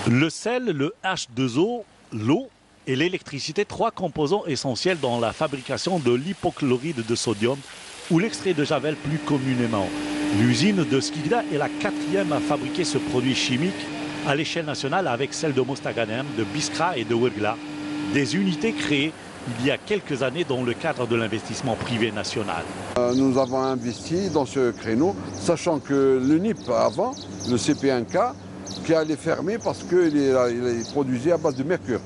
Le sel, le H2O, l'eau et l'électricité, trois composants essentiels dans la fabrication de l'hypochlorite de sodium ou l'extrait de Javel plus communément. L'usine de Skikda est la quatrième à fabriquer ce produit chimique à l'échelle nationale avec celle de Mostaganem, de Biskra et de Wirgla, des unités créées il y a quelques années dans le cadre de l'investissement privé national. Nous avons investi dans ce créneau, sachant que le NIP avant, le CP1K, qui allait fermer parce qu'il est produisait à base de mercure.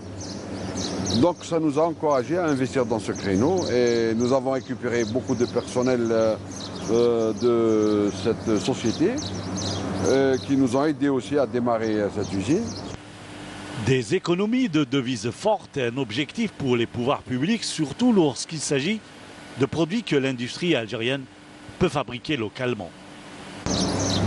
Donc ça nous a encouragés à investir dans ce créneau et nous avons récupéré beaucoup de personnel de cette société qui nous ont aidés aussi à démarrer cette usine. Des économies de devises fortes est un objectif pour les pouvoirs publics, surtout lorsqu'il s'agit de produits que l'industrie algérienne peut fabriquer localement.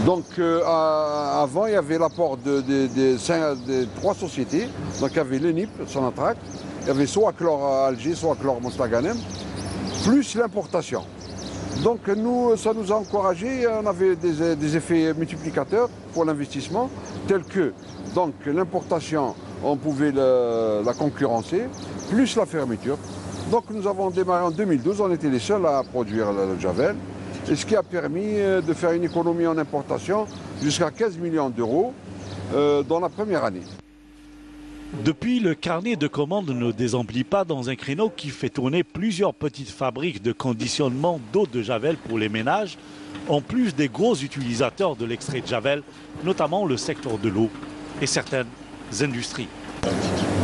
Donc avant, il y avait l'apport de trois sociétés. Donc il y avait l'ENIP, Sonatrach, il y avait Soaclor Alger, Soaclor Mostaganem, plus l'importation. Donc nous, ça nous a encouragés, on avait des effets multiplicateurs pour l'investissement, tels que donc l'importation, on pouvait la concurrencer, plus la fermeture. Donc nous avons démarré en 2012, on était les seuls à produire le Javel, et ce qui a permis de faire une économie en importation jusqu'à 15 millions d'euros dans la première année. Depuis, le carnet de commandes ne désemplit pas dans un créneau qui fait tourner plusieurs petites fabriques de conditionnement d'eau de Javel pour les ménages, en plus des gros utilisateurs de l'extrait de Javel, notamment le secteur de l'eau et certaines industries.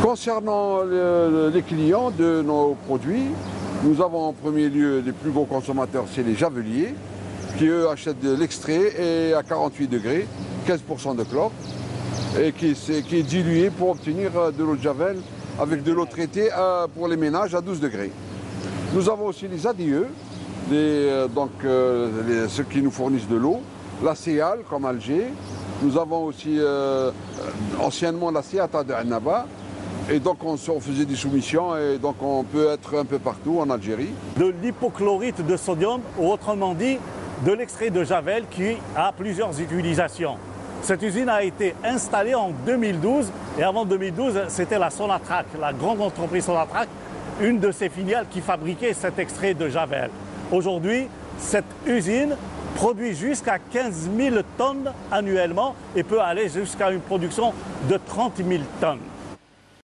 Concernant les clients de nos produits, nous avons en premier lieu les plus gros consommateurs, c'est les javeliers, qui eux achètent de l'extrait et à 48 degrés, 15% de chlore, et qui est dilué pour obtenir de l'eau de Javel avec de l'eau traitée pour les ménages à 12 degrés. Nous avons aussi les ADE, ceux qui nous fournissent de l'eau, la CEAL comme Alger, nous avons aussi anciennement la CEATA de Annaba, et donc on faisait des soumissions et donc on peut être un peu partout en Algérie. De l'hypochlorite de sodium, ou autrement dit, de l'extrait de Javel qui a plusieurs utilisations. Cette usine a été installée en 2012 et avant 2012, c'était la Sonatrach, la grande entreprise Sonatrach, une de ses filiales qui fabriquait cet extrait de Javel. Aujourd'hui, cette usine produit jusqu'à 15 000 tonnes annuellement et peut aller jusqu'à une production de 30 000 tonnes.